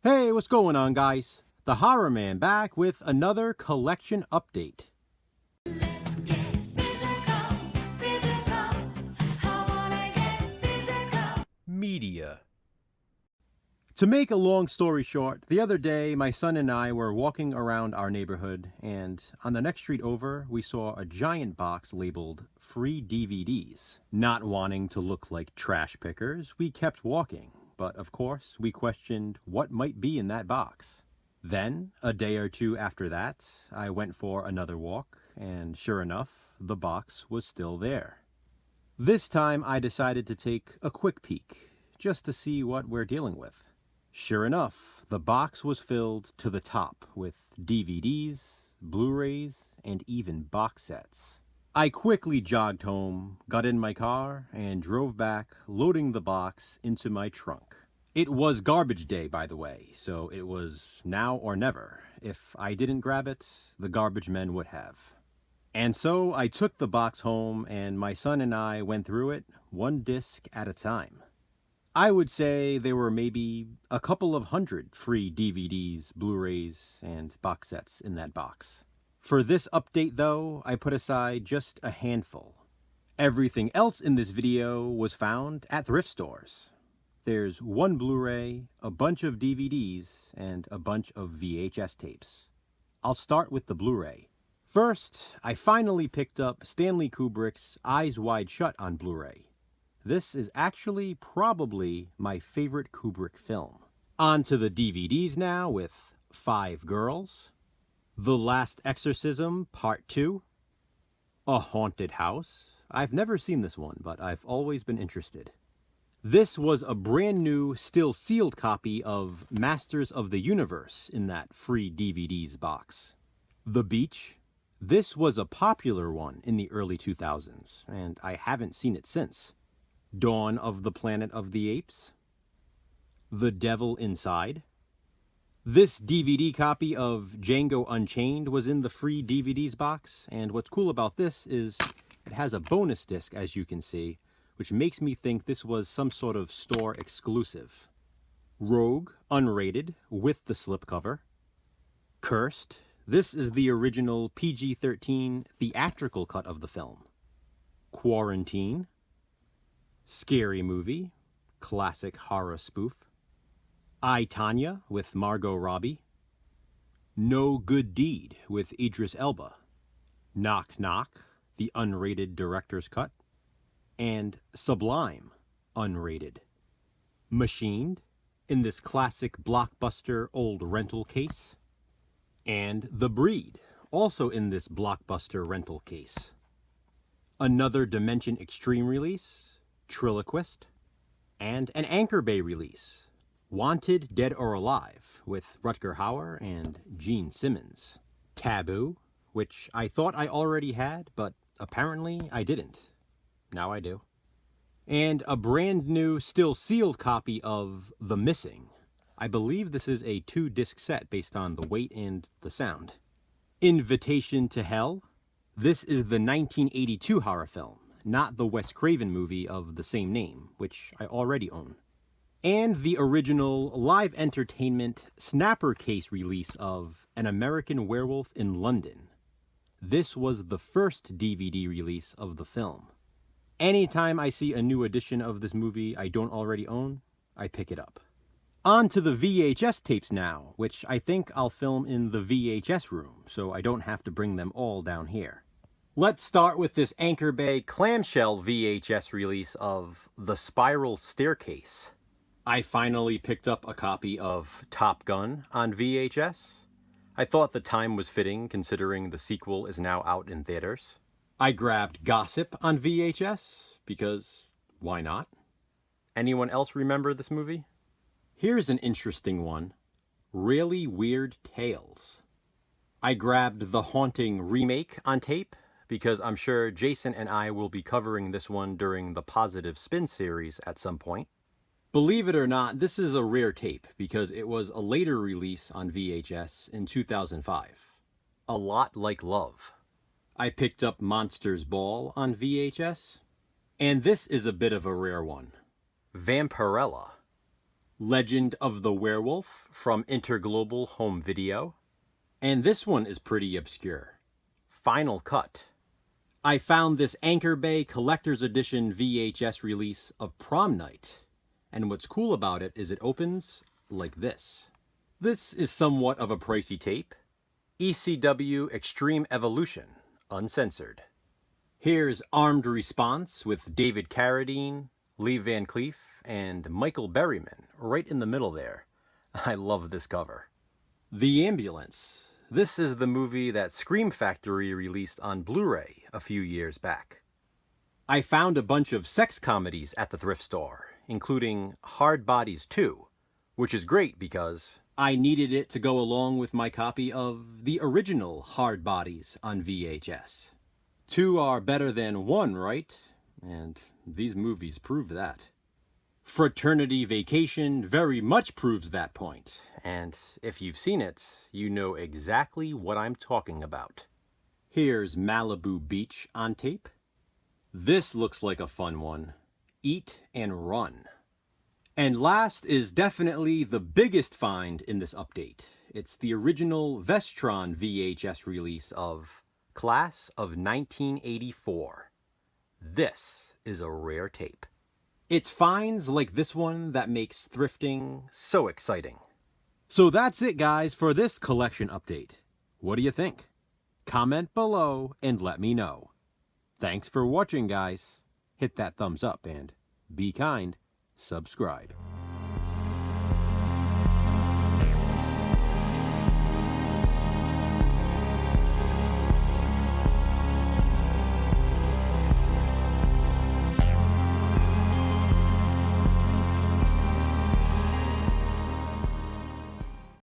Hey, what's going on, guys? The Horror Man back with another collection update. Let's get physical, physical. I wanna get physical. Media. To make a long story short, the other day my son and I were walking around our neighborhood, and on the next street over, we saw a giant box labeled Free DVDs. Not wanting to look like trash pickers, we kept walking, but of course, we questioned what might be in that box. Then, a day or two after that, I went for another walk, and sure enough, the box was still there. This time I decided to take a quick peek, just to see what we're dealing with. Sure enough, the box was filled to the top with DVDs, Blu-rays, and even box sets. I quickly jogged home, got in my car, and drove back, loading the box into my trunk. It was garbage day, by the way, so it was now or never. If I didn't grab it, the garbage men would have. And so I took the box home, and my son and I went through it one disc at a time. I would say there were maybe a couple of hundred free DVDs, Blu-rays, and box sets in that box. For this update, though, I put aside just a handful. Everything else in this video was found at thrift stores. There's one Blu-ray, a bunch of DVDs, and a bunch of VHS tapes. I'll start with the Blu-ray. First, I finally picked up Stanley Kubrick's Eyes Wide Shut on Blu-ray. This is actually probably my favorite Kubrick film. On to the DVDs now with Five Girls, The Last Exorcism Part 2, A Haunted House. I've never seen this one, but I've always been interested. This was a brand new, still sealed copy of Masters of the Universe in that free DVDs box. The Beach. This was a popular one in the early 2000s, and I haven't seen it since. Dawn of the Planet of the Apes, The Devil Inside. This DVD copy of Django Unchained was in the free DVDs box, and what's cool about this is it has a bonus disc, as you can see, which makes me think this was some sort of store exclusive. Rogue, unrated, with the slipcover. Cursed. This is the original PG-13 theatrical cut of the film. Quarantine. Scary Movie, classic horror spoof. I, Tonya with Margot Robbie. No Good Deed with Idris Elba. Knock Knock, the unrated director's cut. And Sublime, unrated. Machined, in this classic blockbuster old rental case. And The Breed, also in this blockbuster rental case. Another Dimension Extreme release, Triloquist, and an Anchor Bay release, Wanted, Dead or Alive, with Rutger Hauer and Gene Simmons. Taboo, which I thought I already had, but apparently I didn't. Now I do. And a brand new, still sealed copy of The Missing. I believe this is a 2-disc set based on the weight and the sound. Invitation to Hell. This is the 1982 horror film, not the Wes Craven movie of the same name, which I already own. And the original live entertainment snapper case release of An American Werewolf in London. This was the first DVD release of the film. Anytime I see a new edition of this movie I don't already own, I pick it up. On to the VHS tapes now, which I think I'll film in the VHS room, so I don't have to bring them all down here. Let's start with this Anchor Bay clamshell VHS release of The Spiral Staircase. I finally picked up a copy of Top Gun on VHS. I thought the time was fitting considering the sequel is now out in theaters. I grabbed Gossip on VHS because why not? Anyone else remember this movie? Here's an interesting one. Really Weird Tales. I grabbed The Haunting remake on tape because I'm sure Jason and I will be covering this one during the Positive Spin series at some point. Believe it or not, this is a rare tape because it was a later release on VHS in 2005. A Lot Like Love. I picked up Monsters Ball on VHS. And this is a bit of a rare one. Vampirella. Legend of the Werewolf from Interglobal Home Video. And this one is pretty obscure. Final Cut. I found this Anchor Bay Collector's Edition VHS release of Prom Night. And what's cool about it is it opens like this. This is somewhat of a pricey tape. ECW Extreme Evolution, uncensored. Here's Armed Response with David Carradine, Lee Van Cleef, and Michael Berryman right in the middle there. I love this cover. The Ambulance. This is the movie that Scream Factory released on Blu-ray a few years back. I found a bunch of sex comedies at the thrift store, including Hard Bodies 2, which is great because I needed it to go along with my copy of the original Hard Bodies on VHS. 2 are better than 1, right? And these movies prove that. Fraternity Vacation very much proves that point, and if you've seen it, you know exactly what I'm talking about. Here's Malibu Beach on tape. This looks like a fun one. Eat and Run. And last is definitely the biggest find in this update. It's the original Vestron VHS release of Class of 1984. This is a rare tape. It's finds like this one that makes thrifting so exciting. So that's it, guys, for this collection update. What do you think? Comment below and let me know. Thanks for watching, guys. Hit that thumbs up and be kind. Subscribe.